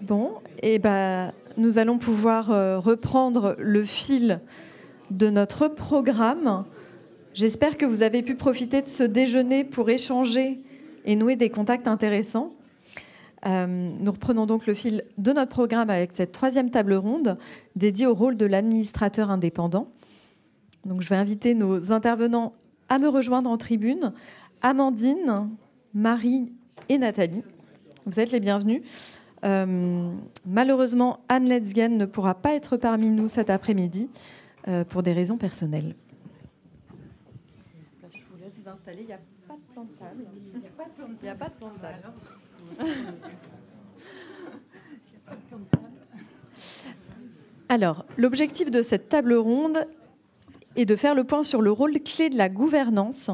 Bon, et nous allons pouvoir reprendre le fil de notre programme. J'espère que vous avez pu profiter de ce déjeuner pour échanger et nouer des contacts intéressants. Nous reprenons donc le fil de notre programme avec cette troisième table ronde dédiée au rôle de l'administrateur indépendant. Donc, je vais inviter nos intervenants à me rejoindre en tribune. Amandine, Marie et Nathalie, vous êtes les bienvenus. Malheureusement, Anne Letzgen ne pourra pas être parmi nous cet après-midi pour des raisons personnelles. Je vous laisse vous installer. Il n'y a pas de plan de table. Il n'y a pas de plan de table. Alors, l'objectif de cette table ronde est de faire le point sur le rôle clé de la gouvernance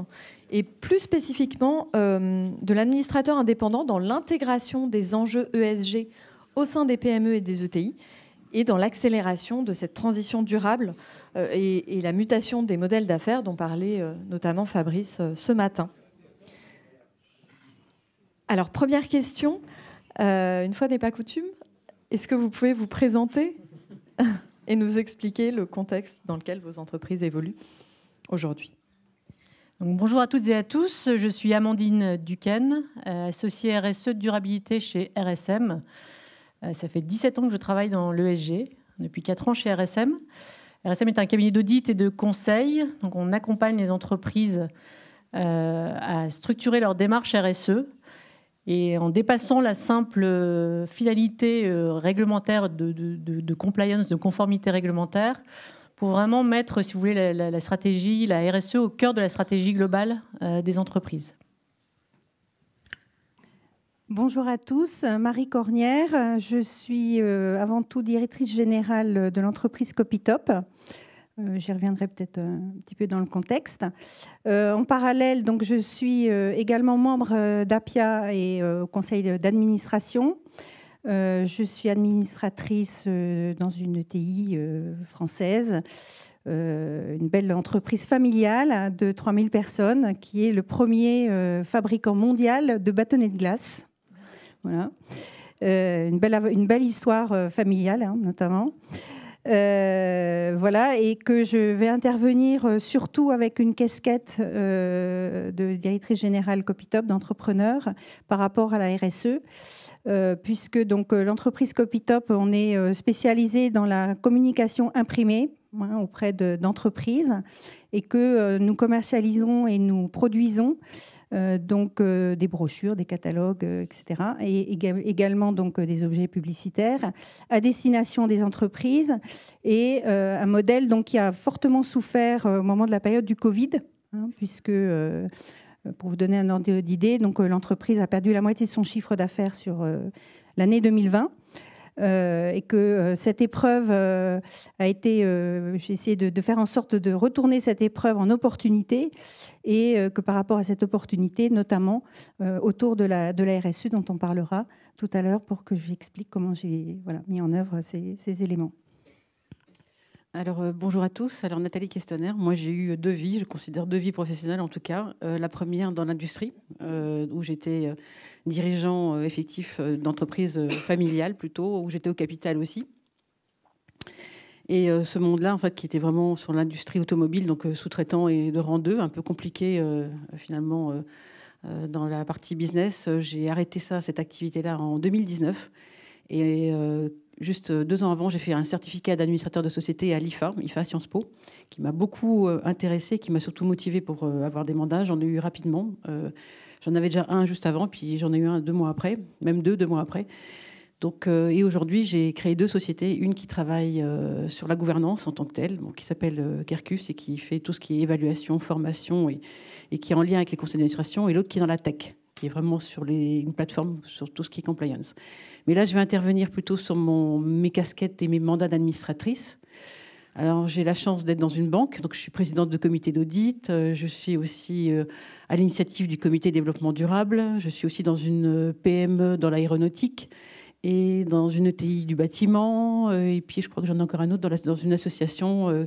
et plus spécifiquement de l'administrateur indépendant dans l'intégration des enjeux ESG au sein des PME et des ETI et dans l'accélération de cette transition durable et la mutation des modèles d'affaires dont parlait notamment Fabrice ce matin. Alors, première question, une fois n'est pas coutume, est-ce que vous pouvez vous présenter et nous expliquer le contexte dans lequel vos entreprises évoluent aujourd'hui? Donc, bonjour à toutes et à tous, je suis Amandine Duquesne, associée RSE de durabilité chez RSM. Ça fait 17 ans que je travaille dans l'ESG, depuis 4 ans chez RSM. RSM est un cabinet d'audit et de conseil, donc on accompagne les entreprises à structurer leur démarche RSE. Et en dépassant la simple finalité réglementaire de compliance, de conformité réglementaire, pour vraiment mettre, si vous voulez, la stratégie, la RSE au cœur de la stratégie globale des entreprises. Bonjour à tous, Marie Cornière. Je suis avant tout directrice générale de l'entreprise Copytop. J'y reviendrai peut-être un petit peu dans le contexte. En parallèle, donc, je suis également membre d'APIA et au conseil d'administration. Je suis administratrice dans une ETI française, une belle entreprise familiale de 3000 personnes qui est le premier fabricant mondial de bâtonnets de glace. Voilà. Une belle histoire familiale, hein, notamment. Voilà, et que je vais intervenir surtout avec une casquette de directrice générale Copytop, d'entrepreneur, par rapport à la RSE, puisque donc l'entreprise Copytop, on est spécialisé dans la communication imprimée auprès d'entreprises et que nous commercialisons et nous produisons donc des brochures, des catalogues, etc. Et également donc des objets publicitaires à destination des entreprises et un modèle donc qui a fortement souffert au moment de la période du Covid, hein, puisque pour vous donner un ordre d'idée, donc l'entreprise a perdu la moitié de son chiffre d'affaires sur l'année 2020. Et que cette épreuve a été, j'ai essayé de faire en sorte de retourner cette épreuve en opportunité et que par rapport à cette opportunité, notamment autour de la RSE dont on parlera tout à l'heure pour que je vous explique comment j'ai mis en œuvre ces éléments. Alors, bonjour à tous. Alors, Nathalie Questonner, moi j'ai eu 2 vies, je considère 2 vies professionnelles en tout cas. La première dans l'industrie, où j'étais dirigeant effectif d'entreprise familiale plutôt, où j'étais au capital aussi. Et ce monde-là, en fait, qui était vraiment sur l'industrie automobile, donc sous-traitant et de rang 2, un peu compliqué finalement dans la partie business. J'ai arrêté cette activité-là en 2019. Et juste 2 ans avant, j'ai fait un certificat d'administrateur de société à l'IFA Sciences Po, qui m'a beaucoup intéressée, qui m'a surtout motivée pour avoir des mandats. J'en ai eu rapidement. J'en avais déjà un juste avant, puis j'en ai eu un 2 mois après, même 2 mois après. Donc, et aujourd'hui, j'ai créé 2 sociétés. Une qui travaille sur la gouvernance en tant que telle, qui s'appelle Kerkus et qui fait tout ce qui est évaluation, formation et qui est en lien avec les conseils d'administration. Et l'autre qui est dans la tech, qui est vraiment sur une plateforme sur tout ce qui est compliance. Mais là, je vais intervenir plutôt sur mes casquettes et mes mandats d'administratrice. Alors, j'ai la chance d'être dans une banque, donc je suis présidente de comité d'audit. Je suis aussi à l'initiative du comité développement durable. Je suis aussi dans une PME dans l'aéronautique et dans une ETI du bâtiment. Et puis, je crois que j'en ai encore un autre dans une association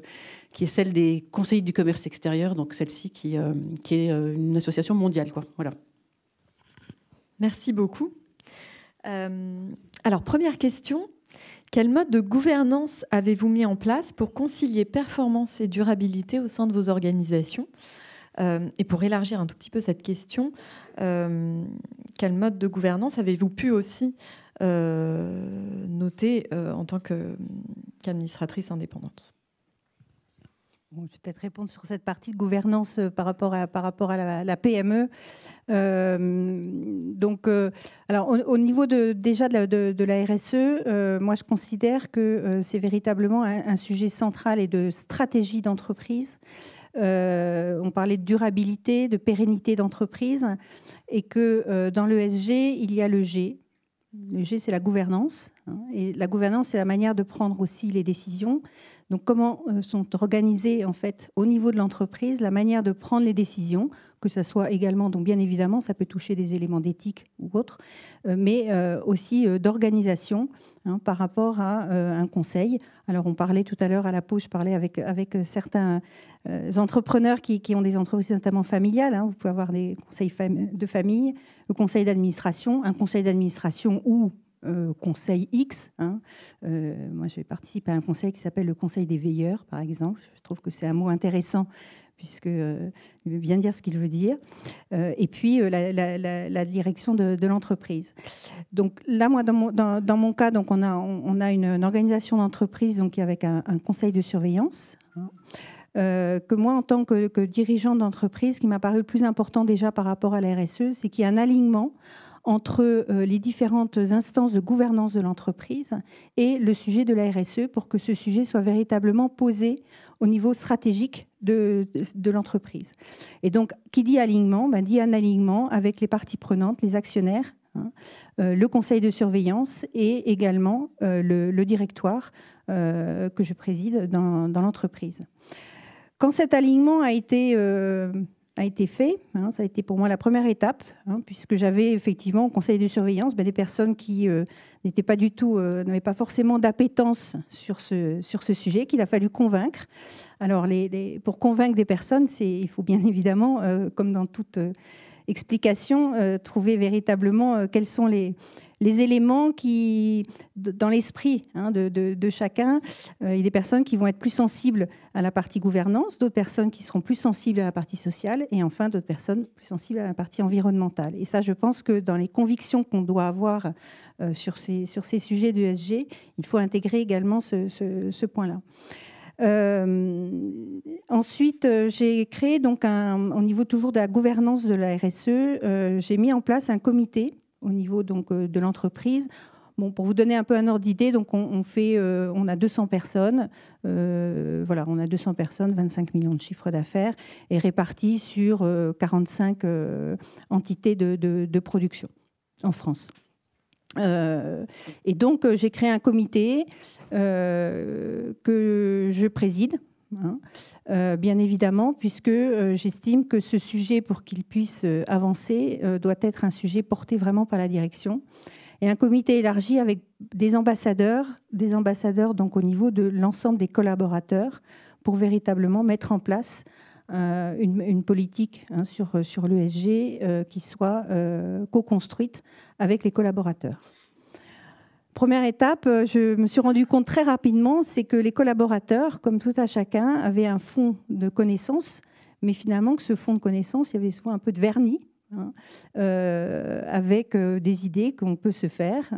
qui est celle des conseillers du commerce extérieur, donc celle-ci qui est une association mondiale, quoi. Voilà. Merci beaucoup. Alors, première question. Quel mode de gouvernance avez-vous mis en place pour concilier performance et durabilité au sein de vos organisations ? Et pour élargir un tout petit peu cette question, quel mode de gouvernance avez-vous pu aussi noter en tant qu'administratrice indépendante ? Bon, je vais peut-être répondre sur cette partie de gouvernance par rapport à la PME. Alors, au niveau déjà de la RSE, moi, je considère que c'est véritablement un sujet central et de stratégie d'entreprise. On parlait de durabilité, de pérennité d'entreprise, et que dans l'ESG, il y a le G. Le G, c'est la gouvernance. Et la gouvernance, c'est la manière de prendre aussi les décisions. Donc, comment sont organisées, en fait, au niveau de l'entreprise, la manière de prendre les décisions, que ce soit également, donc bien évidemment, ça peut toucher des éléments d'éthique ou autres, mais aussi d'organisation par rapport à un conseil. Alors, on parlait tout à l'heure à la pause, je parlais avec certains entrepreneurs qui ont des entreprises notamment familiales. Vous pouvez avoir des conseils de famille, le conseil d'administration, un conseil d'administration ou conseil X. Moi, j'ai participé à un conseil qui s'appelle le conseil des veilleurs, par exemple. Je trouve que c'est un mot intéressant puisque il veut bien dire ce qu'il veut dire. Et puis, la direction de l'entreprise. Donc là, moi, dans mon cas, donc on a une organisation d'entreprise donc avec un conseil de surveillance. Que moi, en tant que dirigeant d'entreprise, ce qui m'a paru le plus important déjà par rapport à la RSE, c'est qu'il y a un alignement entre les différentes instances de gouvernance de l'entreprise et le sujet de la RSE pour que ce sujet soit véritablement posé au niveau stratégique de l'entreprise. Et donc, qui dit alignement, dit un alignement avec les parties prenantes, les actionnaires, le conseil de surveillance et également le directoire que je préside dans l'entreprise. Quand cet alignement a été fait, ça a été pour moi la première étape, puisque j'avais effectivement au conseil de surveillance des personnes qui n'étaient pas du tout, n'avaient pas forcément d'appétence sur ce sujet, qu'il a fallu convaincre. Alors, pour convaincre des personnes, il faut bien évidemment, comme dans toute explication, trouver véritablement quels sont les éléments qui, dans l'esprit de chacun, il y a des personnes qui vont être plus sensibles à la partie gouvernance, d'autres personnes qui seront plus sensibles à la partie sociale, et enfin d'autres personnes plus sensibles à la partie environnementale. Et ça, je pense que dans les convictions qu'on doit avoir sur ces sujets d'ESG, il faut intégrer également ce point-là. Ensuite, j'ai créé donc au niveau toujours de la gouvernance de la RSE, j'ai mis en place un comité au niveau donc de l'entreprise. Bon, pour vous donner un peu un ordre d'idée, donc on a 200 personnes, voilà, on a 200 personnes, 25 millions de chiffre d'affaires et répartis sur 45 entités de production en France. Et donc j'ai créé un comité que je préside. Bien évidemment, puisque j'estime que ce sujet, pour qu'il puisse avancer, doit être un sujet porté vraiment par la direction. Et un comité élargi avec des ambassadeurs donc au niveau de l'ensemble des collaborateurs, pour véritablement mettre en place une politique sur l'ESG qui soit co-construite avec les collaborateurs. Première étape, je me suis rendu compte très rapidement, c'est que les collaborateurs, comme tout à chacun, avaient un fond de connaissances, mais finalement que ce fond de connaissances, il y avait souvent un peu de vernis, avec des idées qu'on peut se faire.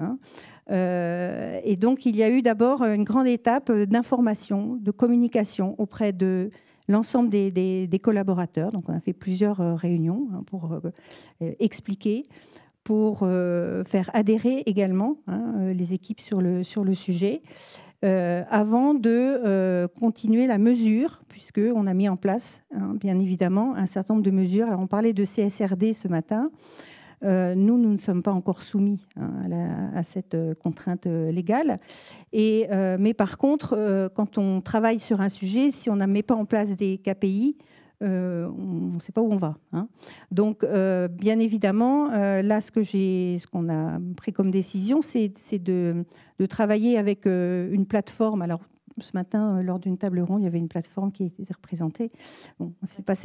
Et donc, il y a eu d'abord une grande étape d'information, de communication auprès de l'ensemble des collaborateurs. Donc, on a fait plusieurs réunions pour expliquer, pour faire adhérer également les équipes sur le sujet, avant de continuer la mesure, puisqu'on a mis en place, bien évidemment, un certain nombre de mesures. Alors, on parlait de CSRD ce matin. Nous ne sommes pas encore soumis à cette contrainte légale. Mais par contre, quand on travaille sur un sujet, si on ne met pas en place des KPI, on ne sait pas où on va. Donc, bien évidemment, là, ce qu'on a pris comme décision, c'est de travailler avec une plateforme. Alors, ce matin, lors d'une table ronde, il y avait une plateforme qui était représentée. Bon, c'est pas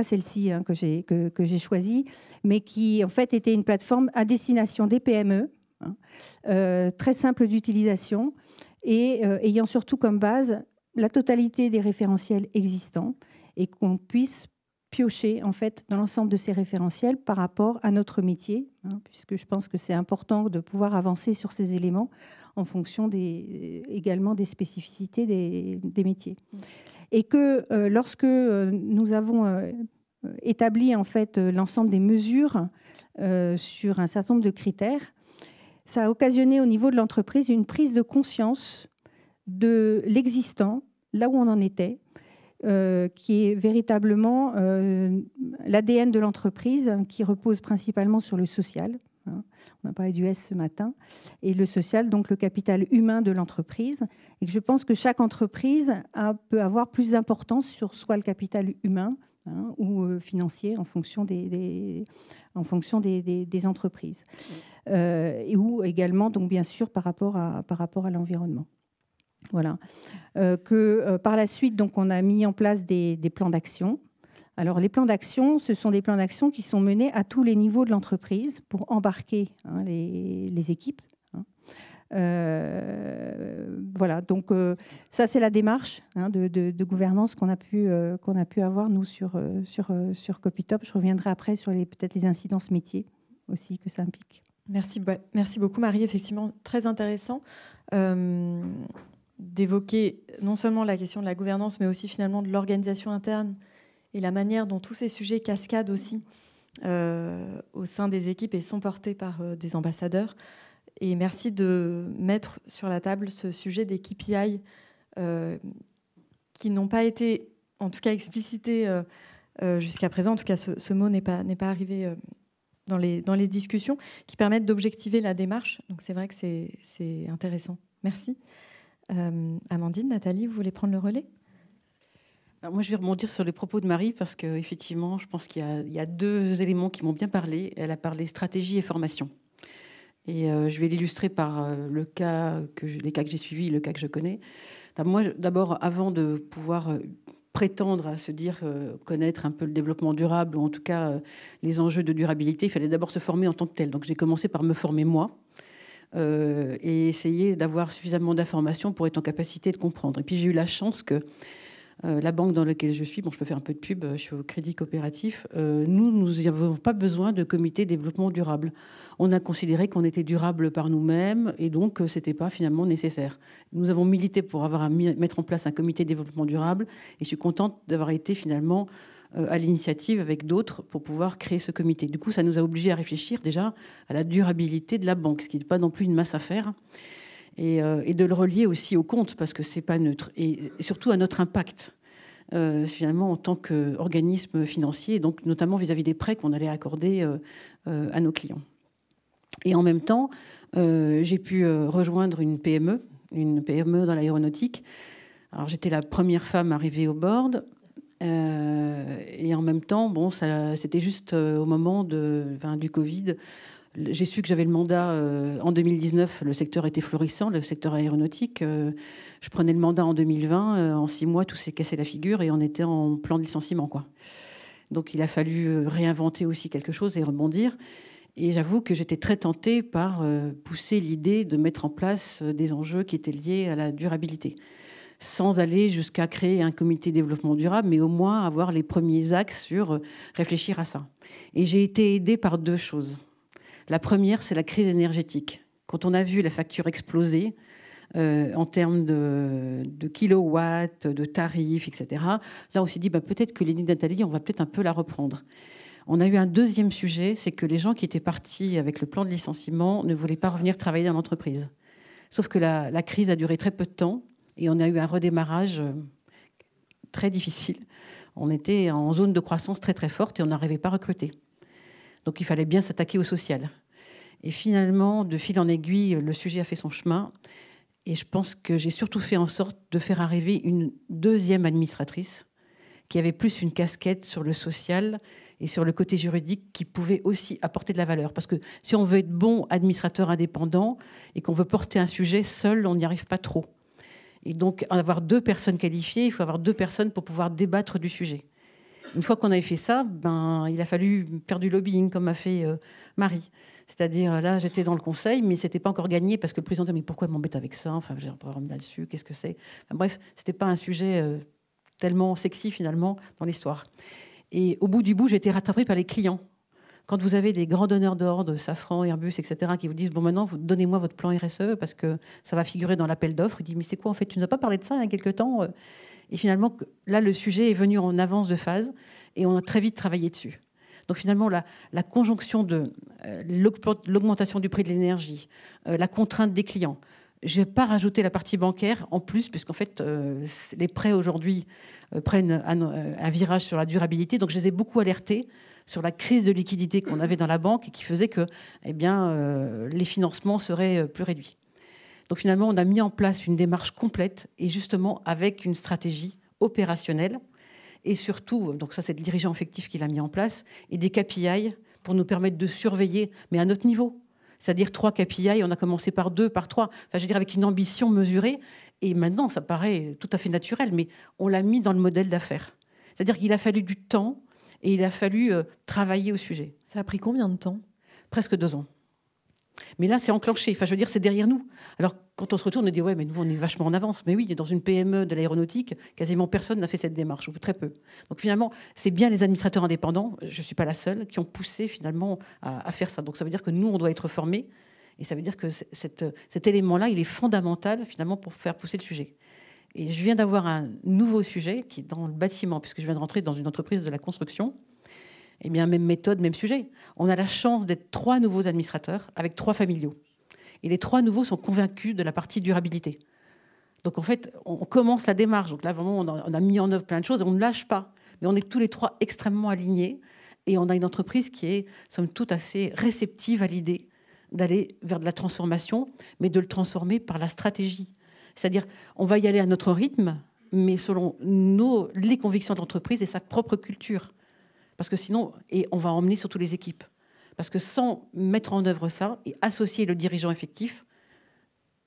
celle-ci que j'ai choisie, mais qui, en fait, était une plateforme à destination des PME, hein. Très simple d'utilisation et ayant surtout comme base la totalité des référentiels existants et qu'on puisse piocher en fait dans l'ensemble de ces référentiels par rapport à notre métier, hein, puisque je pense que c'est important de pouvoir avancer sur ces éléments en fonction également des spécificités des métiers. Et que lorsque nous avons établi en fait l'ensemble des mesures sur un certain nombre de critères, ça a occasionné au niveau de l'entreprise une prise de conscience de l'existant, là où on en était, qui est véritablement l'ADN de l'entreprise, qui repose principalement sur le social. Hein. On a parlé du S ce matin. Et le social, donc le capital humain de l'entreprise. Et que je pense que chaque entreprise peut avoir plus d'importance sur soit le capital humain, hein, ou financier en fonction des entreprises. Ou également, donc, bien sûr, par rapport à l'environnement. Voilà. Par la suite, donc, on a mis en place des plans d'action. Alors, les plans d'action, ce sont des plans d'action qui sont menés à tous les niveaux de l'entreprise pour embarquer, hein, les équipes. Hein. Voilà. Donc, ça, c'est la démarche, hein, de gouvernance qu'on a pu avoir, nous, sur Copytop. Je reviendrai après sur peut-être les incidences métiers aussi que ça implique. Merci beaucoup, Marie. Effectivement, très intéressant d'évoquer non seulement la question de la gouvernance, mais aussi finalement de l'organisation interne et la manière dont tous ces sujets cascadent aussi au sein des équipes et sont portés par des ambassadeurs. Et merci de mettre sur la table ce sujet des KPI qui n'ont pas été, en tout cas, explicités jusqu'à présent. En tout cas, ce mot n'est pas arrivé dans les discussions, qui permettent d'objectiver la démarche. Donc, c'est vrai que c'est intéressant. Merci. Amandine, Nathalie, vous voulez prendre le relais ? Alors moi, je vais rebondir sur les propos de Marie parce qu'effectivement, je pense qu'il y a deux éléments qui m'ont bien parlé. Elle a parlé stratégie et formation. Et je vais l'illustrer par les cas que j'ai suivis, le cas que je connais. Moi, d'abord, avant de pouvoir prétendre à se dire connaître un peu le développement durable, ou en tout cas les enjeux de durabilité, il fallait d'abord se former en tant que tel. Donc j'ai commencé par me former moi. Et essayer d'avoir suffisamment d'informations pour être en capacité de comprendre. Et puis j'ai eu la chance que la banque dans laquelle je suis, bon, je peux faire un peu de pub, je suis au Crédit Coopératif, nous n'avons pas besoin de comité développement durable. On a considéré qu'on était durable par nous-mêmes et donc ce n'était pas finalement nécessaire. Nous avons milité pour avoir à mettre en place un comité développement durable et je suis contente d'avoir été finalement à l'initiative avec d'autres pour pouvoir créer ce comité. Du coup, ça nous a obligés à réfléchir déjà à la durabilité de la banque, ce qui n'est pas non plus une masse à faire, et de le relier aussi au compte, parce que ce n'est pas neutre, et surtout à notre impact, finalement, en tant qu'organisme financier, donc notamment vis-à-vis des prêts qu'on allait accorder à nos clients. Et en même temps, j'ai pu rejoindre une PME dans l'aéronautique. Alors, j'étais la première femme arrivée au board. Et en même temps, bon, c'était juste au moment du Covid. J'ai su que j'avais le mandat en 2019. Le secteur était florissant, le secteur aéronautique. Je prenais le mandat en 2020. En 6 mois, tout s'est cassé la figure et on était en plan de licenciement, quoi. Donc, il a fallu réinventer aussi quelque chose et rebondir. Et j'avoue que j'étais très tentée par pousser l'idée de mettre en place des enjeux qui étaient liés à la durabilité, sans aller jusqu'à créer un comité développement durable, mais au moins avoir les premiers axes sur réfléchir à ça. Et j'ai été aidée par 2 choses. La première, c'est la crise énergétique. Quand on a vu la facture exploser en termes de kilowatts, de tarifs, etc., là, on s'est dit peut-être que l'idée de Nathalie, on va peut-être un peu la reprendre. On a eu un deuxième sujet, c'est que les gens qui étaient partis avec le plan de licenciement ne voulaient pas revenir travailler dans l'entreprise. Sauf que la crise a duré très peu de temps. Et on a eu un redémarrage très difficile. On était en zone de croissance très très forte et on n'arrivait pas à recruter. Donc il fallait bien s'attaquer au social. Et finalement, de fil en aiguille, le sujet a fait son chemin. Et je pense que j'ai surtout fait en sorte de faire arriver une deuxième administratrice qui avait plus une casquette sur le social et sur le côté juridique qui pouvait aussi apporter de la valeur. Parce que si on veut être bon administrateur indépendant et qu'on veut porter un sujet seul, on n'y arrive pas trop. Et donc, avoir 2 personnes qualifiées, il faut avoir 2 personnes pour pouvoir débattre du sujet. Une fois qu'on avait fait ça, il a fallu faire du lobbying, comme a fait Marie. C'est-à-dire, là, j'étais dans le conseil, mais c'était pas encore gagné parce que le président disait, mais pourquoi m'embête avec ça? Enfin, j'ai un programme là-dessus, qu'est-ce que c'est? Enfin, bref, c'était pas un sujet tellement sexy, finalement, dans l'histoire. Et au bout du bout, j'ai été rattrapée par les clients. Quand vous avez des grands donneurs d'ordre, Safran, Airbus, etc., qui vous disent, bon, maintenant, donnez-moi votre plan RSE parce que ça va figurer dans l'appel d'offres. Ils disent, mais c'est quoi, en fait? Tu nous as pas parlé de ça il y a quelque temps? Et finalement, là, le sujet est venu en avance de phase et on a très vite travaillé dessus. Donc finalement, la conjonction de l'augmentation du prix de l'énergie, la contrainte des clients. Je n'ai pas rajouté la partie bancaire en plus, puisqu'en fait, les prêts aujourd'hui prennent un virage sur la durabilité. Donc je les ai beaucoup alertés sur la crise de liquidité qu'on avait dans la banque et qui faisait que les financements seraient plus réduits. Donc finalement, on a mis en place une démarche complète et justement avec une stratégie opérationnelle. Et surtout, donc ça c'est le dirigeant effectif qui l'a mis en place, et des KPI pour nous permettre de surveiller, mais à notre niveau. C'est-à-dire 3 KPI, on a commencé par 2, par 3, enfin, je veux dire avec une ambition mesurée, et maintenant ça paraît tout à fait naturel, mais on l'a mis dans le modèle d'affaires. C'est-à-dire qu'il a fallu du temps, et il a fallu travailler au sujet. Ça a pris combien de temps? Presque 2 ans. Mais là, c'est enclenché. Enfin, je veux dire, c'est derrière nous. Alors, quand on se retourne, on dit, ouais, mais nous, on est vachement en avance. Mais oui, dans une PME de l'aéronautique, quasiment personne n'a fait cette démarche, ou très peu. Donc, finalement, c'est bien les administrateurs indépendants, je ne suis pas la seule, qui ont poussé, finalement, à faire ça. Donc, ça veut dire que nous, on doit être formés. Et ça veut dire que cet élément-là, il est fondamental, finalement, pour faire pousser le sujet. Et je viens d'avoir un nouveau sujet qui est dans le bâtiment, puisque je viens de rentrer dans une entreprise de la construction. Eh bien, même méthode, même sujet. On a la chance d'être 3 nouveaux administrateurs avec 3 familiaux. Et les 3 nouveaux sont convaincus de la partie durabilité. Donc, en fait, on commence la démarche. Donc là, vraiment, on a mis en œuvre plein de choses et on ne lâche pas. Mais on est tous les 3 extrêmement alignés. Et on a une entreprise qui est, somme toute, assez réceptive à l'idée d'aller vers de la transformation, mais de le transformer par la stratégie. C'est-à-dire, on va y aller à notre rythme, mais selon les convictions de l'entreprise et sa propre culture. Parce que sinon, et on va emmener surtout les équipes. Parce que sans mettre en œuvre ça et associer le dirigeant effectif,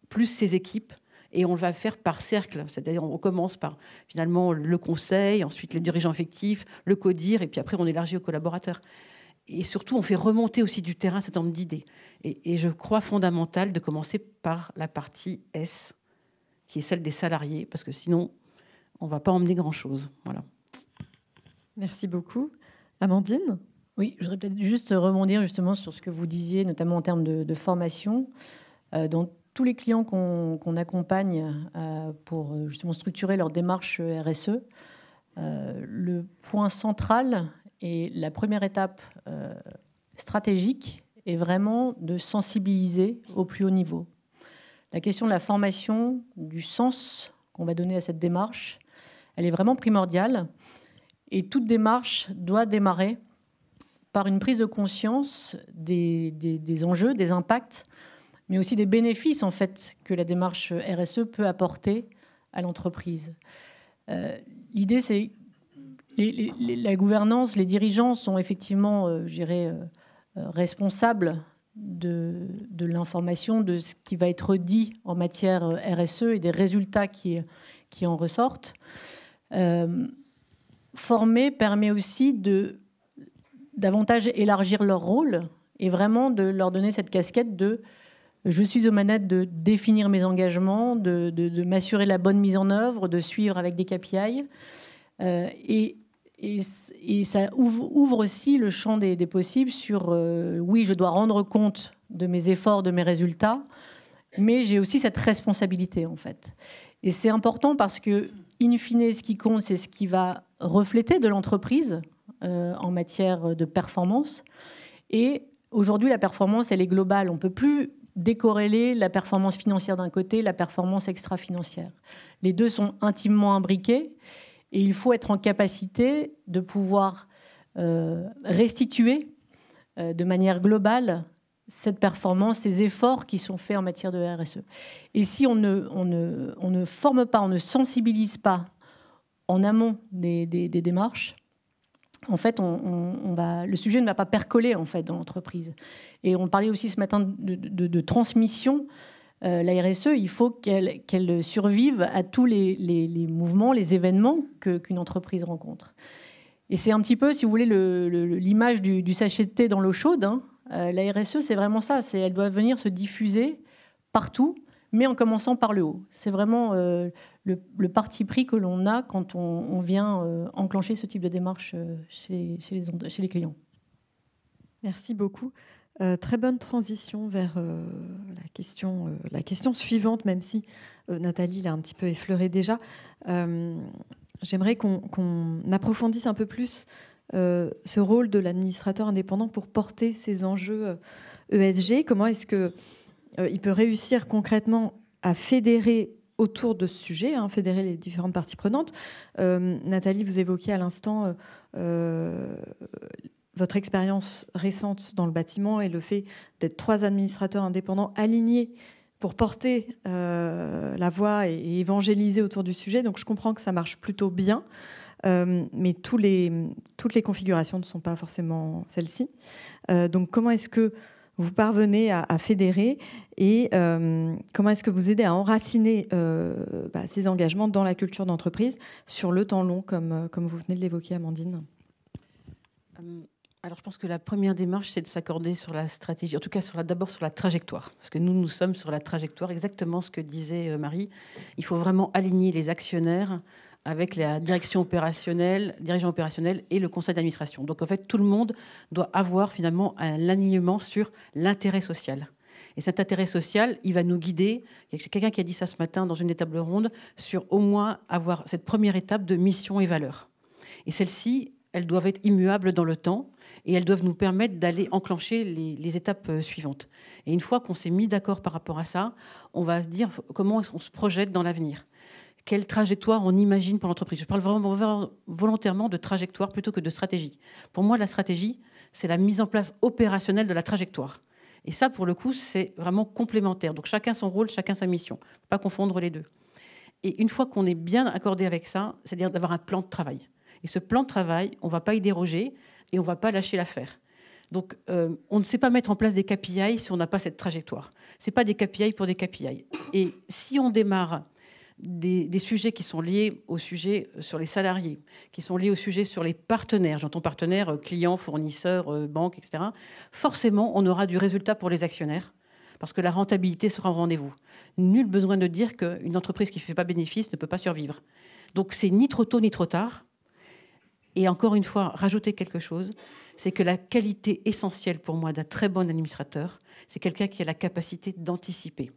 plus ses équipes, et on va faire par cercle. C'est-à-dire, on commence par finalement le conseil, ensuite les dirigeants effectifs, le CODIR, et puis après, on élargit aux collaborateurs. Et surtout, on fait remonter aussi du terrain cet nombre d'idées. Et je crois fondamental de commencer par la partie S, qui est celle des salariés, parce que sinon, on ne va pas emmener grand-chose. Voilà. Merci beaucoup. Amandine? Oui, je voudrais peut-être juste rebondir justement sur ce que vous disiez, notamment en termes de formation. Dans tous les clients qu'on accompagne pour justement structurer leur démarche RSE, le point central et la première étape stratégique est vraiment de sensibiliser au plus haut niveau. La question de la formation, du sens qu'on va donner à cette démarche, elle est vraiment primordiale. Et toute démarche doit démarrer par une prise de conscience des enjeux, des impacts, mais aussi des bénéfices en fait, que la démarche RSE peut apporter à l'entreprise. L'idée, c'est la gouvernance, les dirigeants sont effectivement, je dirais, responsables de l'information, de ce qui va être dit en matière RSE et des résultats qui en ressortent. Former permet aussi de davantage élargir leur rôle et vraiment de leur donner cette casquette de je suis aux manettes de définir mes engagements, de m'assurer la bonne mise en œuvre, de suivre avec des KPI. Et ça ouvre aussi le champ des possibles sur oui, je dois rendre compte de mes efforts, de mes résultats, mais j'ai aussi cette responsabilité en fait. Et c'est important parce que, in fine, ce qui compte, c'est ce qui va refléter de l'entreprise en matière de performance. Et aujourd'hui, la performance, elle est globale. On ne peut plus décorréler la performance financière d'un côté, la performance extra-financière. Les deux sont intimement imbriqués et il faut être en capacité de pouvoir restituer de manière globale cette performance, ces efforts qui sont faits en matière de RSE. Et si on ne forme pas, on ne sensibilise pas en amont des démarches, en fait, le sujet ne va pas percoler en fait, dans l'entreprise. Et on parlait aussi ce matin de transmission. La RSE, il faut qu'elle survive à tous les mouvements, les événements qu'une entreprise rencontre. Et c'est un petit peu, si vous voulez, l'image du sachet de thé dans l'eau chaude. Hein. La RSE, c'est vraiment ça. Elle doit venir se diffuser partout, mais en commençant par le haut. C'est vraiment le parti pris que l'on a quand on vient enclencher ce type de démarche chez les clients. Merci beaucoup. Très bonne transition vers la question suivante, même si Nathalie l'a un petit peu effleuré déjà. J'aimerais qu'on approfondisse un peu plus ce rôle de l'administrateur indépendant pour porter ces enjeux ESG. Comment est-ce qu'il peut réussir concrètement à fédérer autour de ce sujet, fédérer les différentes parties prenantes. Nathalie, vous évoquiez à l'instant votre expérience récente dans le bâtiment et le fait d'être 3 administrateurs indépendants alignés pour porter la voix et évangéliser autour du sujet. Donc je comprends que ça marche plutôt bien, mais toutes les configurations ne sont pas forcément celles-ci. Donc comment est-ce que vous parvenez à fédérer et comment est-ce que vous aidez à enraciner ces engagements dans la culture d'entreprise sur le temps long, comme vous venez de l'évoquer, Amandine? Alors, je pense que la première démarche, c'est de s'accorder sur la stratégie, en tout cas d'abord sur la trajectoire. Parce que nous sommes sur la trajectoire, exactement ce que disait Marie. Il faut vraiment aligner les actionnaires avec la dirigeant opérationnelle et le conseil d'administration. Donc, en fait, tout le monde doit avoir finalement un alignement sur l'intérêt social. Et cet intérêt social, il va nous guider. Il y a quelqu'un qui a dit ça ce matin dans une table ronde, sur au moins avoir cette première étape de mission et valeur. Et celles-ci, elles doivent être immuables dans le temps et elles doivent nous permettre d'aller enclencher les étapes suivantes. Et une fois qu'on s'est mis d'accord par rapport à ça, on va se dire comment on se projette dans l'avenir. Quelle trajectoire on imagine pour l'entreprise. Je parle vraiment volontairement de trajectoire plutôt que de stratégie. Pour moi, la stratégie, c'est la mise en place opérationnelle de la trajectoire. Et ça, pour le coup, c'est vraiment complémentaire. Donc chacun son rôle, chacun sa mission. Il ne faut pas confondre les deux. Et une fois qu'on est bien accordé avec ça, c'est-à-dire d'avoir un plan de travail. Et ce plan de travail, on ne va pas y déroger et on ne va pas lâcher l'affaire. Donc, on ne sait pas mettre en place des KPI si on n'a pas cette trajectoire. Ce n'est pas des KPI pour des KPI. Et si on démarre des sujets qui sont liés au sujet sur les salariés, qui sont liés au sujet sur les partenaires, j'entends partenaires, clients, fournisseurs, banques, etc., forcément, on aura du résultat pour les actionnaires parce que la rentabilité sera au rendez-vous. Nul besoin de dire qu'une entreprise qui ne fait pas bénéfice ne peut pas survivre. Donc, c'est ni trop tôt ni trop tard. Et encore une fois, rajouter quelque chose, c'est que la qualité essentielle pour moi d'un très bon administrateur, c'est quelqu'un qui a la capacité d'anticiper.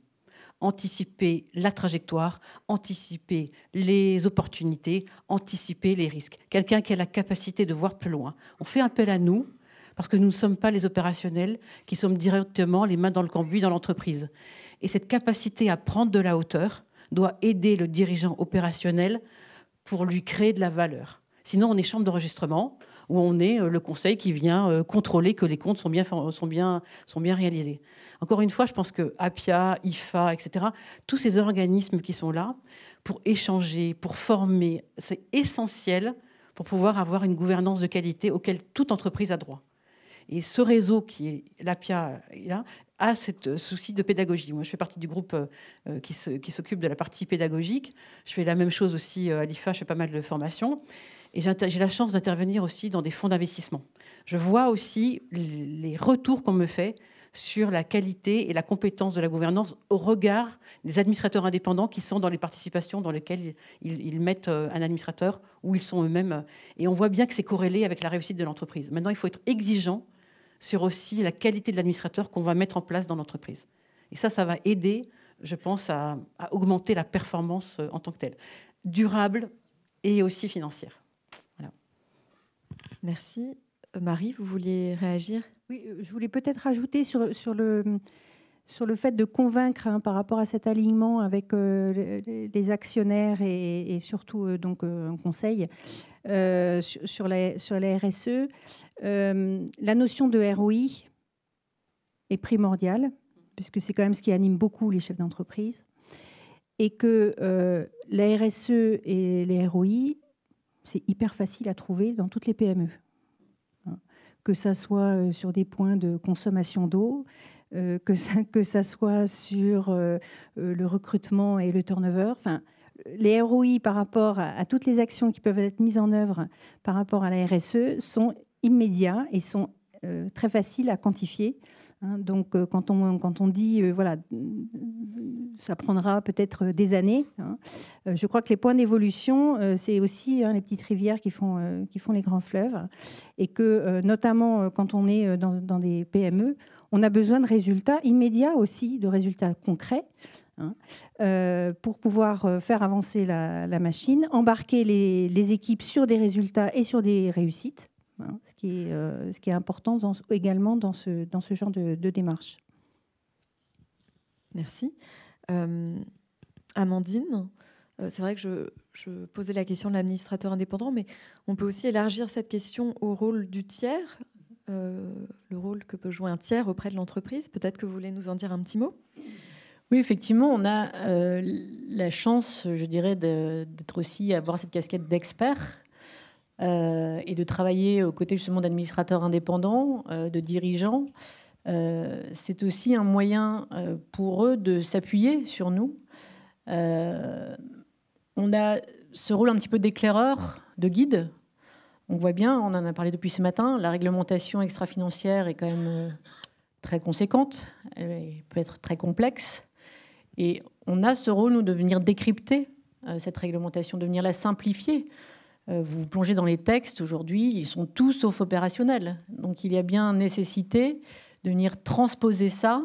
Anticiper la trajectoire, anticiper les opportunités, anticiper les risques. Quelqu'un qui a la capacité de voir plus loin. On fait appel à nous, parce que nous ne sommes pas les opérationnels qui sommes directement les mains dans le cambouis dans l'entreprise. Et cette capacité à prendre de la hauteur doit aider le dirigeant opérationnel pour lui créer de la valeur. Sinon, on est chambre d'enregistrement où on est le conseil qui vient contrôler que les comptes sont bien réalisés. Encore une fois, je pense que APIA, IFA, etc., tous ces organismes qui sont là pour échanger, pour former, c'est essentiel pour pouvoir avoir une gouvernance de qualité auquel toute entreprise a droit. Et ce réseau qui est l'APIA là, a ce souci de pédagogie. Moi, je fais partie du groupe qui s'occupe de la partie pédagogique. Je fais la même chose aussi à l'IFA, je fais pas mal de formations. Et j'ai la chance d'intervenir aussi dans des fonds d'investissement. Je vois aussi les retours qu'on me fait sur la qualité et la compétence de la gouvernance au regard des administrateurs indépendants qui sont dans les participations dans lesquelles ils mettent un administrateur où ils sont eux-mêmes. Et on voit bien que c'est corrélé avec la réussite de l'entreprise. Maintenant, il faut être exigeant sur aussi la qualité de l'administrateur qu'on va mettre en place dans l'entreprise. Et ça va aider, je pense, à augmenter la performance en tant que telle, durable et aussi financière. Voilà. Merci. Marie, vous vouliez réagir? Oui, je voulais peut-être rajouter sur le fait de convaincre par rapport à cet alignement avec les actionnaires et surtout donc un conseil sur la RSE. La notion de ROI est primordiale, puisque c'est quand même ce qui anime beaucoup les chefs d'entreprise, et que la RSE et les ROI, c'est hyper facile à trouver dans toutes les PME. Que ça soit sur des points de consommation d'eau, que ça soit sur le recrutement et le turnover. Enfin, les ROI par rapport à toutes les actions qui peuvent être mises en œuvre par rapport à la RSE sont immédiats et sont très facile à quantifier. Hein. Donc, quand on dit, voilà, ça prendra peut-être des années. Hein. Je crois que les points d'évolution, c'est aussi les petites rivières qui font les grands fleuves. Et que, notamment, quand on est dans des PME, on a besoin de résultats immédiats aussi, de résultats concrets. Hein, pour pouvoir faire avancer la machine, embarquer les équipes sur des résultats et sur des réussites, hein, ce qui est important également dans ce genre de démarche. Merci. Amandine, c'est vrai que je posais la question de l'administrateur indépendant, mais on peut aussi élargir cette question au rôle du tiers, le rôle que peut jouer un tiers auprès de l'entreprise. Peut-être que vous voulez nous en dire un petit mot ? Oui, effectivement, on a la chance, je dirais, d'être aussi, avoir cette casquette d'expert et de travailler aux côtés justement d'administrateurs indépendants, de dirigeants. C'est aussi un moyen pour eux de s'appuyer sur nous. On a ce rôle un petit peu d'éclaireur, de guide. On voit bien, on en a parlé depuis ce matin, la réglementation extra-financière est quand même très conséquente, elle peut être très complexe. Et on a ce rôle, nous, de venir décrypter cette réglementation, de venir la simplifier. Vous plongez dans les textes aujourd'hui, ils sont tous sauf opérationnels. Donc il y a bien nécessité de venir transposer ça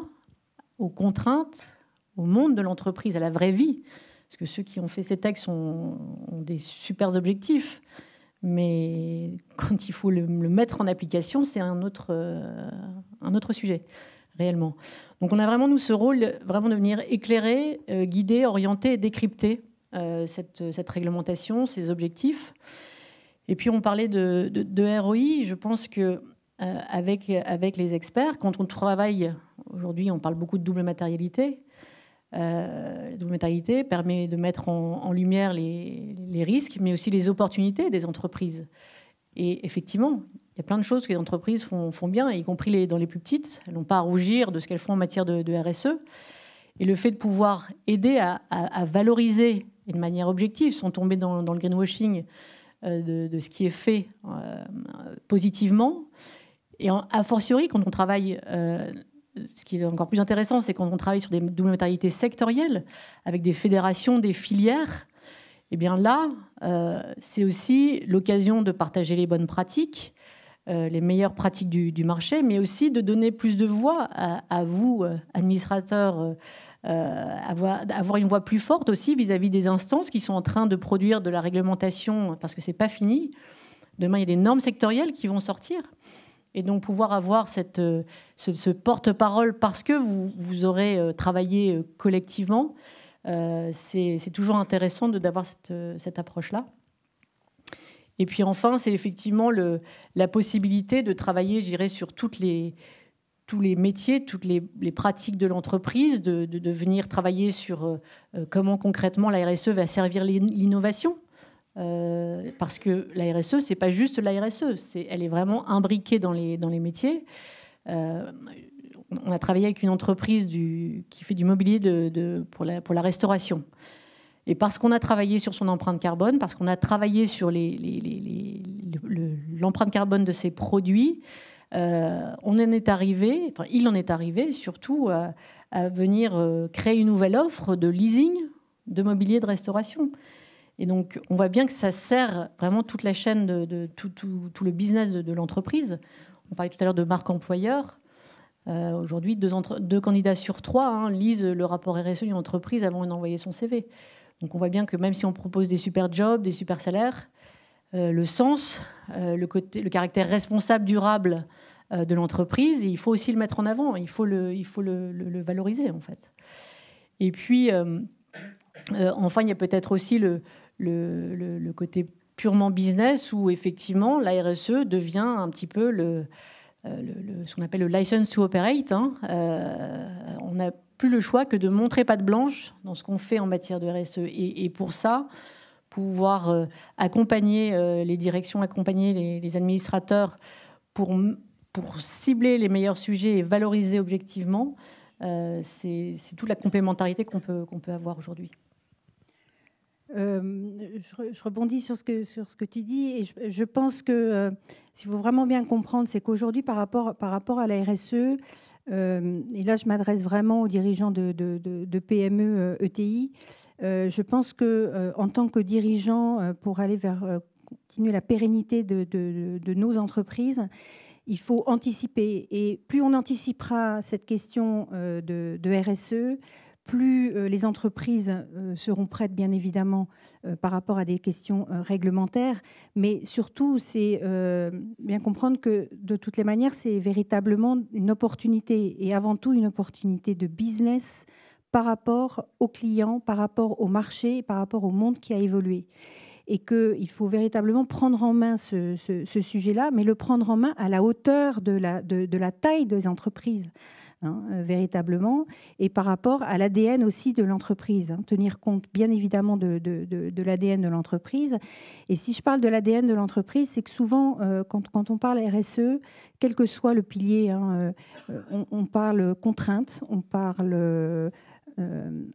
aux contraintes, au monde de l'entreprise, à la vraie vie. Parce que ceux qui ont fait ces textes ont des super objectifs. Mais quand il faut le mettre en application, c'est un autre sujet, réellement. Donc on a vraiment, nous, ce rôle vraiment de venir éclairer, guider, orienter et décrypter cette réglementation, ces objectifs. Et puis on parlait de ROI. Je pense que avec les experts, quand on travaille, aujourd'hui on parle beaucoup de double matérialité. La double matérialité permet de mettre en lumière les risques, mais aussi les opportunités des entreprises. Et effectivement, il y a plein de choses que les entreprises font bien, y compris dans les plus petites. Elles n'ont pas à rougir de ce qu'elles font en matière de RSE. Et le fait de pouvoir aider à valoriser, et de manière objective, sans tomber dans le greenwashing, de ce qui est fait positivement. Et a fortiori, quand on travaille, ce qui est encore plus intéressant, c'est quand on travaille sur des doubles matérialités sectorielles, avec des fédérations, des filières. Et bien là, c'est aussi l'occasion de partager les bonnes pratiques, les meilleures pratiques du marché, mais aussi de donner plus de voix à vous, administrateurs, avoir une voix plus forte aussi vis-à-vis des instances qui sont en train de produire de la réglementation, parce que ce n'est pas fini. Demain, il y a des normes sectorielles qui vont sortir. Et donc pouvoir avoir ce porte-parole parce que vous aurez travaillé collectivement, c'est toujours intéressant d'avoir cette approche-là. Et puis enfin, c'est effectivement la possibilité de travailler, je dirais, sur tous les métiers, toutes les pratiques de l'entreprise, de venir travailler sur comment concrètement la RSE va servir l'innovation. Parce que la RSE, c'est pas juste la RSE, elle est vraiment imbriquée dans les métiers. On a travaillé avec une entreprise qui fait du mobilier pour la restauration. Et parce qu'on a travaillé sur son empreinte carbone, parce qu'on a travaillé sur l'empreinte carbone de ses produits, il en est arrivé surtout à venir créer une nouvelle offre de leasing de mobilier de restauration. Et donc, on voit bien que ça sert vraiment toute la chaîne de tout le business de l'entreprise. On parlait tout à l'heure de marque employeur. Aujourd'hui, 2 candidats sur 3 lisent le rapport RSE d'une entreprise avant d'envoyer son CV. Donc, on voit bien que même si on propose des super jobs, des super salaires, le sens, le caractère responsable, durable de l'entreprise, il faut aussi le mettre en avant. Il faut le valoriser, en fait. Et puis, enfin, il y a peut-être aussi le côté purement business où effectivement la RSE devient un petit peu ce qu'on appelle le license to operate. On n'a plus le choix que de montrer patte blanche dans ce qu'on fait en matière de RSE. Et pour ça, pouvoir accompagner les directions, accompagner les administrateurs pour cibler les meilleurs sujets et valoriser objectivement, c'est toute la complémentarité qu'on peut avoir aujourd'hui. Je rebondis sur ce que tu dis et je pense que s'il faut vraiment bien comprendre, c'est qu'aujourd'hui, par rapport à la RSE, et là je m'adresse vraiment aux dirigeants de PME, ETI, je pense qu'en tant que dirigeant, pour aller vers continuer la pérennité de nos entreprises, il faut anticiper. Et plus on anticipera cette question de RSE, plus les entreprises seront prêtes, bien évidemment, par rapport à des questions réglementaires. Mais surtout, c'est bien comprendre que, de toutes les manières, c'est véritablement une opportunité, et avant tout une opportunité de business par rapport aux clients, par rapport au marché, par rapport au monde qui a évolué. Et qu'il faut véritablement prendre en main ce sujet-là, mais le prendre en main à la hauteur de la taille des entreprises. Véritablement, et par rapport à l'ADN aussi de l'entreprise. Tenir compte bien évidemment de l'ADN de l'entreprise. Et si je parle de l'ADN de l'entreprise, c'est que souvent, quand on parle RSE, quel que soit le pilier, on parle contrainte, on parle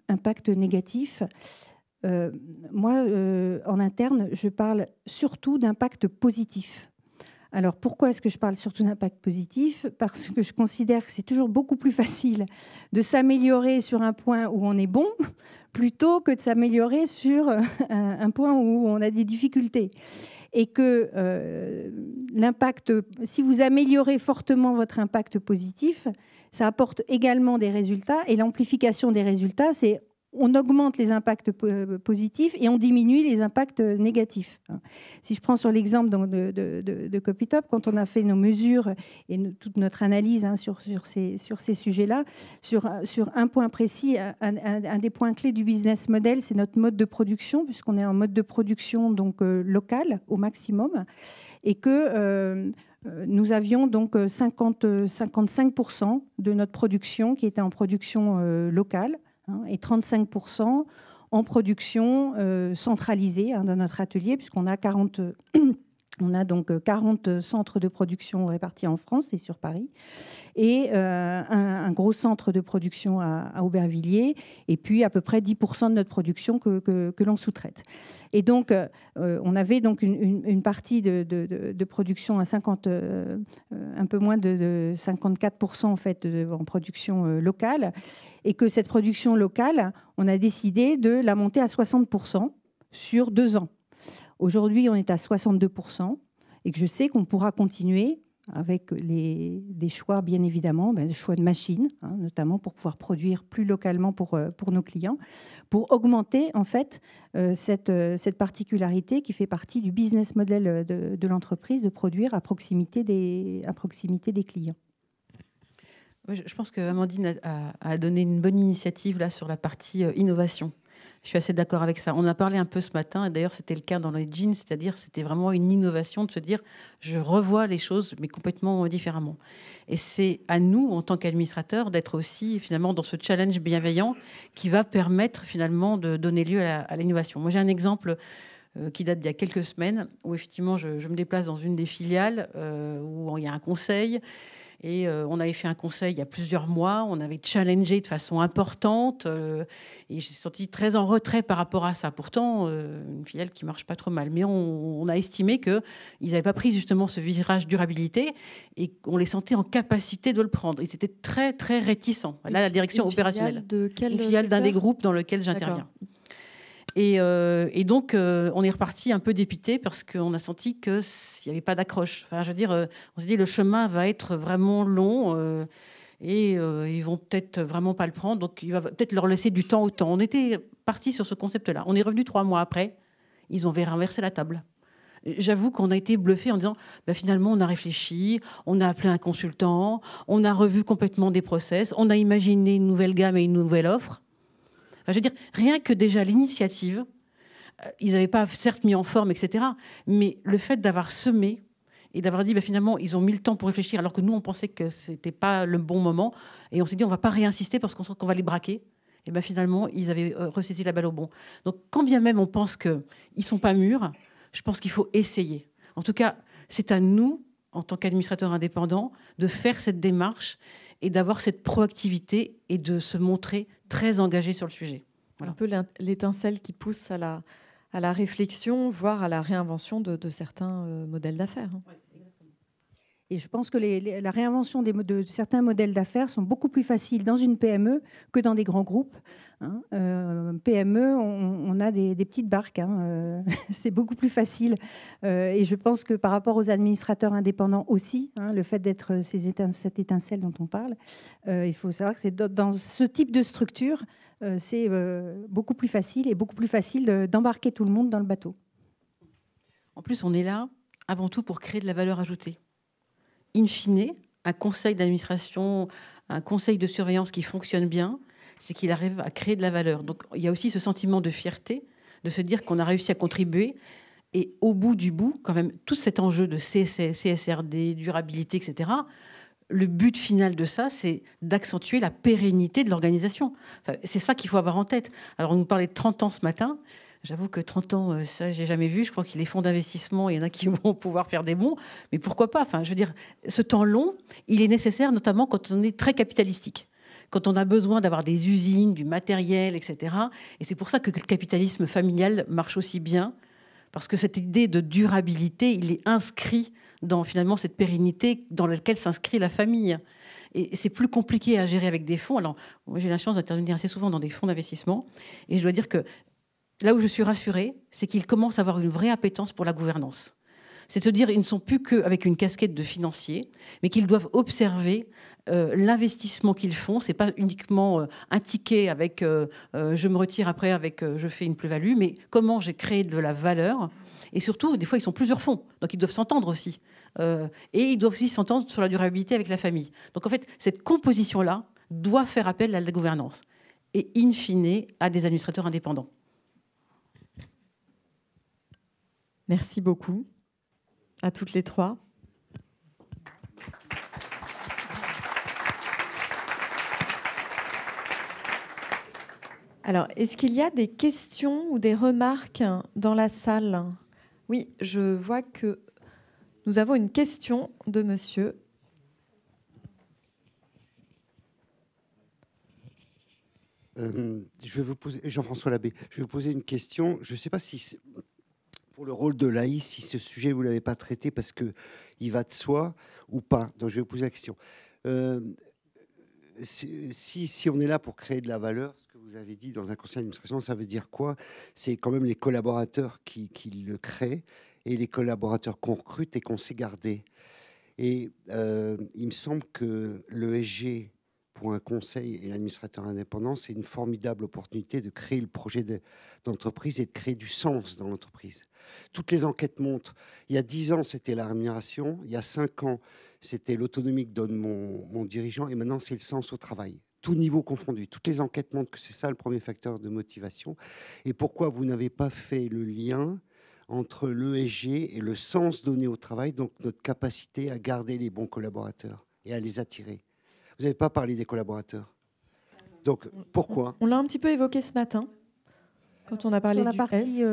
impact négatif. Moi, en interne, je parle surtout d'impact positif. Alors, pourquoi est-ce que je parle surtout d'impact positif? Parce que je considère que c'est toujours beaucoup plus facile de s'améliorer sur un point où on est bon plutôt que de s'améliorer sur un point où on a des difficultés. Et que l'impact, si vous améliorez fortement votre impact positif, ça apporte également des résultats. Et l'amplification des résultats, c'est on augmente les impacts positifs et on diminue les impacts négatifs. Si je prends sur l'exemple de Copytop, quand on a fait nos mesures et toute notre analyse sur ces sujets-là, sur un point précis, un des points clés du business model, c'est notre mode de production, puisqu'on est en mode de production donc local au maximum, et que nous avions donc 55% de notre production qui était en production locale, et 35% en production centralisée dans notre atelier, puisqu'on a 40 centres de production répartis en France et sur Paris, et un gros centre de production à Aubervilliers, et puis à peu près 10% de notre production que l'on sous-traite. Et donc, on avait donc une partie de production à un peu moins de 54% en fait en production locale, et que cette production locale, on a décidé de la monter à 60% sur 2 ans. Aujourd'hui, on est à 62%, et que je sais qu'on pourra continuer avec des choix, bien évidemment, des choix de machines, notamment pour pouvoir produire plus localement pour nos clients, pour augmenter en fait cette particularité qui fait partie du business model de l'entreprise, de produire à proximité des clients. Je pense que Amandine a donné une bonne initiative là sur la partie innovation. Je suis assez d'accord avec ça. On a parlé un peu ce matin, et d'ailleurs c'était le cas dans les jeans, c'est-à-dire c'était vraiment une innovation de se dire je revois les choses mais complètement différemment. Et c'est à nous en tant qu'administrateurs d'être aussi finalement dans ce challenge bienveillant qui va permettre finalement de donner lieu à l'innovation. Moi j'ai un exemple qui date d'il y a quelques semaines où effectivement je me déplace dans une des filiales où il y a un conseil. Et on avait fait un conseil il y a plusieurs mois, on avait challengé de façon importante et j'ai senti très en retrait par rapport à ça. Pourtant, une filiale qui ne marche pas trop mal. Mais on a estimé qu'ils n'avaient pas pris justement ce virage durabilité et on les sentait en capacité de le prendre. Ils étaient très, très réticents. Là, la direction opérationnelle. Une filiale d'un des groupes dans lequel j'interviens. Et donc, on est reparti un peu dépité parce qu'on a senti qu'il n'y avait pas d'accroche. Enfin, je veux dire, on s'est dit le chemin va être vraiment long et ils vont peut-être vraiment pas le prendre. Donc, il va peut-être leur laisser du temps au temps. On était parti sur ce concept-là. On est revenu 3 mois après. Ils ont renversé la table. J'avoue qu'on a été bluffés en disant finalement, on a réfléchi, on a appelé un consultant, on a revu complètement des process, on a imaginé une nouvelle gamme et une nouvelle offre. Enfin, je veux dire, rien que déjà l'initiative, ils n'avaient pas certes mis en forme, etc. Mais le fait d'avoir semé et d'avoir dit, finalement, ils ont mis le temps pour réfléchir, alors que nous, on pensait que ce n'était pas le bon moment. Et on s'est dit, on ne va pas réinsister parce qu'on sent qu'on va les braquer. Et finalement, ils avaient ressaisi la balle au bon. Donc, quand bien même on pense qu'ils ne sont pas mûrs, je pense qu'il faut essayer. En tout cas, c'est à nous, en tant qu'administrateurs indépendants, de faire cette démarche et d'avoir cette proactivité et de se montrer très engagé sur le sujet. Voilà. Un peu l'étincelle qui pousse à à la réflexion, voire à la réinvention de certains modèles d'affaires. Et je pense que la réinvention de certains modèles d'affaires sont beaucoup plus faciles dans une PME que dans des grands groupes. PME, on a des petites barques. C'est beaucoup plus facile. Et je pense que par rapport aux administrateurs indépendants aussi, le fait d'être cette étincelle dont on parle, il faut savoir que c'est dans ce type de structure, c'est beaucoup plus facile et beaucoup plus facile d'embarquer tout le monde dans le bateau. En plus, on est là avant tout pour créer de la valeur ajoutée. In fine, un conseil d'administration, un conseil de surveillance qui fonctionne bien, c'est qu'il arrive à créer de la valeur. Donc, il y a aussi ce sentiment de fierté, de se dire qu'on a réussi à contribuer. Et au bout du bout, quand même, tout cet enjeu de CSRD, durabilité, etc., le but final de ça, c'est d'accentuer la pérennité de l'organisation. Enfin, c'est ça qu'il faut avoir en tête. Alors, on nous parlait de 30 ans ce matin. J'avoue que 30 ans, ça, j'ai jamais vu. Je crois qu'il y a les fonds d'investissement, il y en a qui vont pouvoir faire des bons. Mais pourquoi pas? Enfin, je veux dire, ce temps long, il est nécessaire, notamment quand on est très capitalistique, quand on a besoin d'avoir des usines, du matériel, etc. Et c'est pour ça que le capitalisme familial marche aussi bien, parce que cette idée de durabilité, il est inscrit dans finalement cette pérennité dans laquelle s'inscrit la famille. Et c'est plus compliqué à gérer avec des fonds. Alors, moi, j'ai la chance d'intervenir assez souvent dans des fonds d'investissement, et je dois dire que là où je suis rassurée, c'est qu'ils commencent à avoir une vraie appétence pour la gouvernance. C'est-à-dire qu'ils ne sont plus qu'avec une casquette de financier, mais qu'ils doivent observer l'investissement qu'ils font. Ce n'est pas uniquement un ticket avec je me retire après avec je fais une plus-value, mais comment j'ai créé de la valeur. Et surtout, des fois, ils sont plusieurs fonds, donc ils doivent s'entendre aussi. Et ils doivent aussi s'entendre sur la durabilité avec la famille. Donc en fait, cette composition-là doit faire appel à la gouvernance et in fine à des administrateurs indépendants. Merci beaucoup à toutes les trois. Alors, est-ce qu'il y a des questions ou des remarques dans la salle? Oui, je vois que nous avons une question de monsieur. Je vais vous poser, Jean-François Labbé, je vais vous poser une question. Je ne sais pas si pour le rôle de l'AI, si ce sujet vous ne l'avez pas traité parce qu'il va de soi ou pas. Donc je vais vous poser la question. Si on est là pour créer de la valeur, ce que vous avez dit dans un conseil d'administration, ça veut dire quoi? C'est quand même les collaborateurs qui le créent et les collaborateurs qu'on recrute et qu'on sait garder. Et il me semble que l'ESG, pour un conseil et l'administrateur indépendant, c'est une formidable opportunité de créer le projet d'entreprise et de créer du sens dans l'entreprise. Toutes les enquêtes montrent, il y a 10 ans, c'était la rémunération, il y a 5 ans, c'était l'autonomie que donne mon dirigeant, et maintenant, c'est le sens au travail. Tout niveau confondu. Toutes les enquêtes montrent que c'est ça le premier facteur de motivation. Et pourquoi vous n'avez pas fait le lien entre l'ESG et le sens donné au travail, donc notre capacité à garder les bons collaborateurs et à les attirer? Vous n'avez pas parlé des collaborateurs. Donc, pourquoi? On l'a un petit peu évoqué ce matin, quand on a parlé sur la du partie,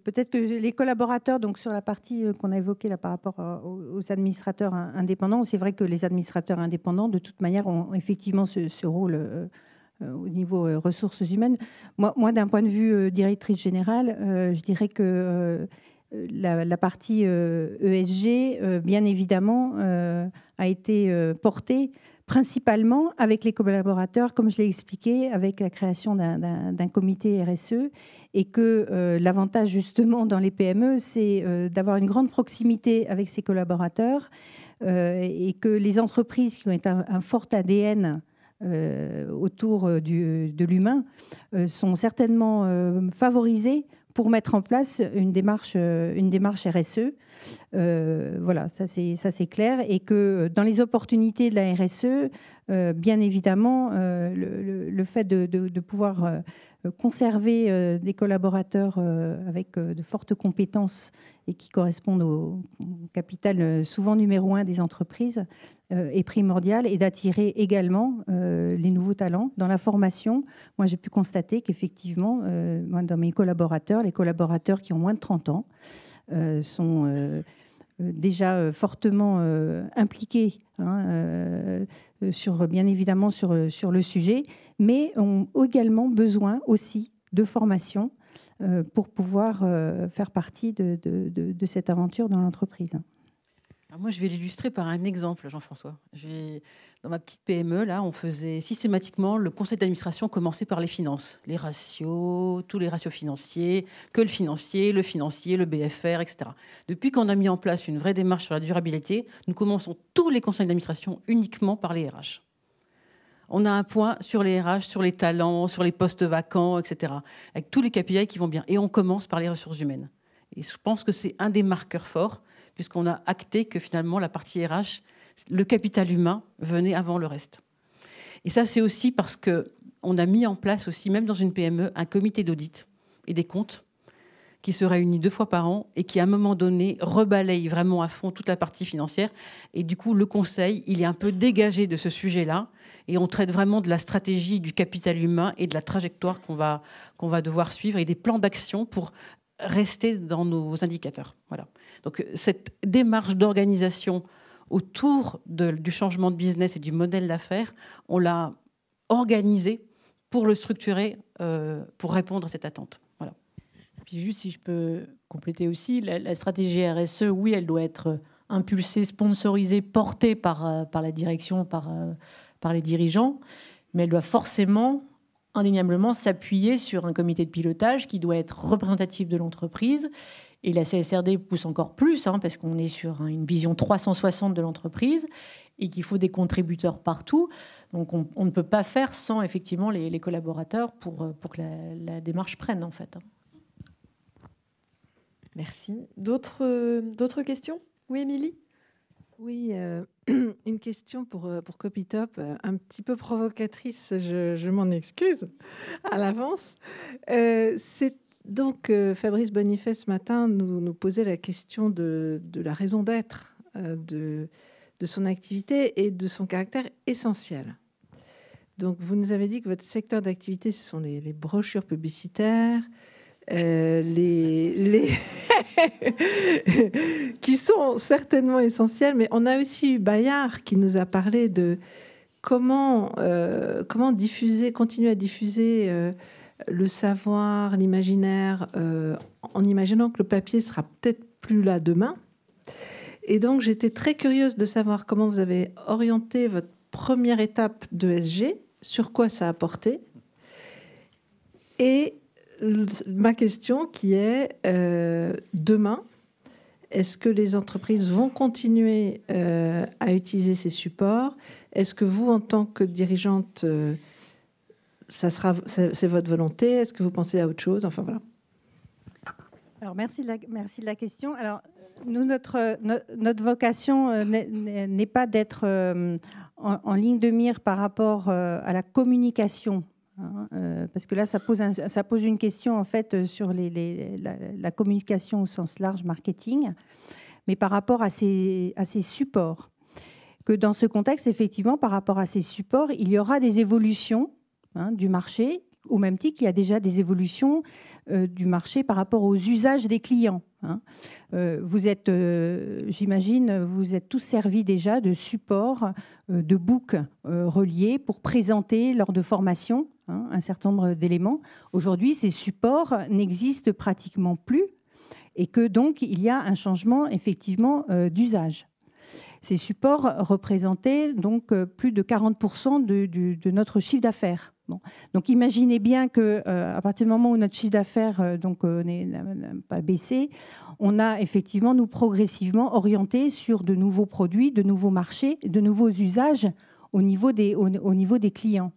peut-être que les collaborateurs, donc sur la partie qu'on a évoquée là par rapport aux administrateurs indépendants, c'est vrai que les administrateurs indépendants, de toute manière, ont effectivement ce rôle au niveau ressources humaines. Moi d'un point de vue directrice générale, je dirais que la partie ESG, bien évidemment, a été portée principalement avec les collaborateurs, comme je l'ai expliqué, avec la création d'un comité RSE, et que l'avantage justement dans les PME, c'est d'avoir une grande proximité avec ses collaborateurs, et que les entreprises qui ont un fort ADN autour de l'humain sont certainement favorisées pour mettre en place une démarche RSE. Voilà, ça c'est clair. Et que dans les opportunités de la RSE, bien évidemment, le fait de pouvoir conserver des collaborateurs avec de fortes compétences et qui correspondent au capital souvent numéro 1 des entreprises est primordial, et d'attirer également les nouveaux talents. Dans la formation, moi j'ai pu constater qu'effectivement, dans mes collaborateurs, les collaborateurs qui ont moins de 30 ans sont déjà fortement impliqués bien évidemment sur le sujet, mais ont également besoin aussi de formation pour pouvoir faire partie de cette aventure dans l'entreprise. Alors moi, je vais l'illustrer par un exemple, Jean-François. Dans ma petite PME, là, on faisait systématiquement le conseil d'administration commencer par les finances, les ratios, tous les ratios financiers, que le financier, le BFR, etc. Depuis qu'on a mis en place une vraie démarche sur la durabilité, nous commençons tous les conseils d'administration uniquement par les RH. On a un point sur les RH, sur les talents, sur les postes vacants, etc., avec tous les KPI qui vont bien. Et on commence par les ressources humaines. Et je pense que c'est un des marqueurs forts, puisqu'on a acté que finalement la partie RH, le capital humain venait avant le reste. Et ça, c'est aussi parce qu'on a mis en place aussi, même dans une PME, un comité d'audit et des comptes qui se réunit 2 fois par an et qui, à un moment donné, rebalaye vraiment à fond toute la partie financière. Et du coup, le conseil, il est un peu dégagé de ce sujet-là et on traite vraiment de la stratégie du capital humain et de la trajectoire qu'on va devoir suivre et des plans d'action pour rester dans nos indicateurs. Voilà. Donc, cette démarche d'organisation autour du changement de business et du modèle d'affaires, on l'a organisée pour le structurer, pour répondre à cette attente. Voilà. Puis juste si je peux compléter aussi, la stratégie RSE, oui, elle doit être impulsée, sponsorisée, portée par la direction, par les dirigeants, mais elle doit forcément, indéniablement, s'appuyer sur un comité de pilotage qui doit être représentatif de l'entreprise. Et la CSRD pousse encore plus, parce qu'on est sur une vision 360 de l'entreprise et qu'il faut des contributeurs partout. Donc on ne peut pas faire sans effectivement les collaborateurs pour que la démarche prenne, en fait. Merci. D'autres questions? Oui, Émilie? Oui, une question pour Copytop, un petit peu provocatrice, je m'en excuse à l'avance. C'est donc Fabrice Bonifay ce matin nous posait la question de la raison d'être de son activité et de son caractère essentiel. Donc vous nous avez dit que votre secteur d'activité, ce sont les brochures publicitaires, qui sont certainement essentiels, mais on a aussi eu Bayard qui nous a parlé de comment diffuser, continuer à diffuser le savoir, l'imaginaire, en imaginant que le papier sera peut-être plus là demain. Et donc j'étais très curieuse de savoir comment vous avez orienté votre première étape d'ESG, sur quoi ça a porté, et ma question qui est, demain, est-ce que les entreprises vont continuer à utiliser ces supports? Est-ce que vous, en tant que dirigeante, c'est votre volonté? Est-ce que vous pensez à autre chose? Enfin, voilà. Alors, merci de la question. Alors, nous, notre vocation n'est pas d'être en ligne de mire par rapport à la communication. Parce que là, ça pose une question en fait sur la communication au sens large, marketing, mais par rapport à ces supports. Que dans ce contexte, effectivement, par rapport à ces supports, il y aura des évolutions du marché, au même titre qu'il y a déjà des évolutions du marché par rapport aux usages des clients. Vous êtes, j'imagine, vous êtes tous servis déjà de supports, de books reliés pour présenter lors de formations un certain nombre d'éléments. Aujourd'hui, ces supports n'existent pratiquement plus et que donc il y a un changement effectivement d'usage. Ces supports représentaient donc plus de 40% de notre chiffre d'affaires. Bon. Donc imaginez bien qu'à partir du moment où notre chiffre d'affaires n'a pas baissé, on a effectivement nous progressivement orienté sur de nouveaux produits, de nouveaux marchés, de nouveaux usages au niveau des clients.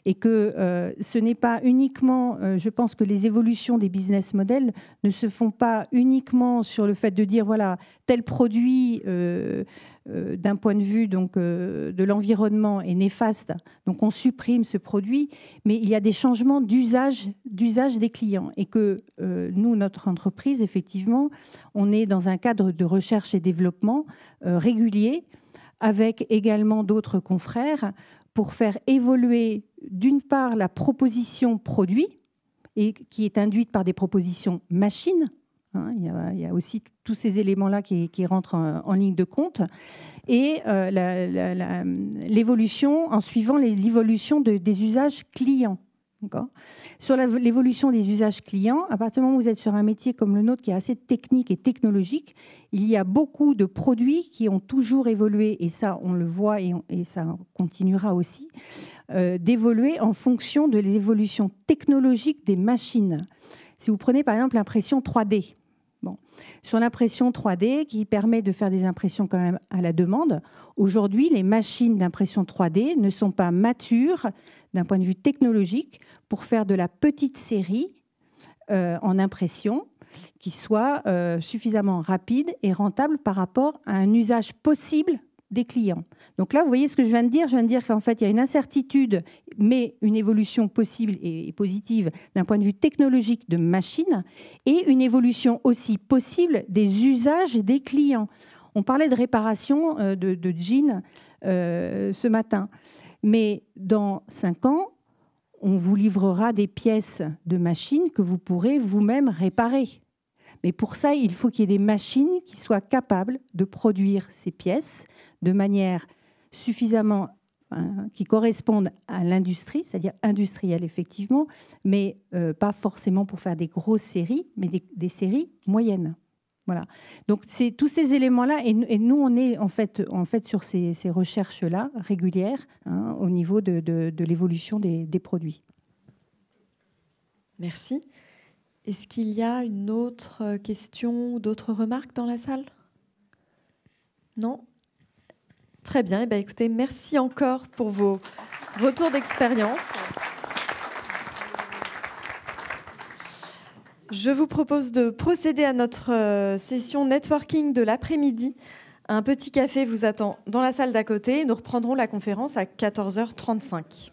Et que ce n'est pas uniquement, je pense que les évolutions des business models ne se font pas uniquement sur le fait de dire voilà, tel produit d'un point de vue donc, de l'environnement est néfaste, donc on supprime ce produit, mais il y a des changements d'usage des clients. Et que nous, notre entreprise, effectivement, on est dans un cadre de recherche et développement régulier, avec également d'autres confrères, pour faire évoluer d'une part la proposition produit, et qui est induite par des propositions machines. Il y a aussi tous ces éléments-là qui rentrent en ligne de compte. Et l'évolution, en suivant l'évolution des usages clients. Sur l'évolution des usages clients, à partir du moment où vous êtes sur un métier comme le nôtre qui est assez technique et technologique, il y a beaucoup de produits qui ont toujours évolué, et ça on le voit et ça continuera aussi, d'évoluer en fonction de l'évolution technologique des machines. Si vous prenez par exemple l'impression 3D, sur l'impression 3D qui permet de faire des impressions quand même à la demande, aujourd'hui les machines d'impression 3D ne sont pas matures d'un point de vue technologique pour faire de la petite série en impression qui soit suffisamment rapide et rentable par rapport à un usage possible des clients. Donc là, vous voyez ce que je viens de dire. Je viens de dire qu'en fait, il y a une incertitude, mais une évolution possible et positive d'un point de vue technologique de machines et une évolution aussi possible des usages des clients. On parlait de réparation de jeans ce matin, mais dans 5 ans, on vous livrera des pièces de machines que vous pourrez vous-même réparer. Mais pour ça, il faut qu'il y ait des machines qui soient capables de produire ces pièces de manière suffisamment qui correspondent à l'industrie, c'est-à-dire industrielle effectivement, mais pas forcément pour faire des grosses séries, mais des séries moyennes. Voilà. Donc c'est tous ces éléments-là, et nous on est en fait sur ces recherches-là régulières au niveau de l'évolution des produits. Merci. Est-ce qu'il y a une autre question ou d'autres remarques dans la salle? Non? Très bien. Eh bien, écoutez, merci encore pour vos retours d'expérience. Je vous propose de procéder à notre session networking de l'après-midi. Un petit café vous attend dans la salle d'à côté. Nous reprendrons la conférence à 14h35.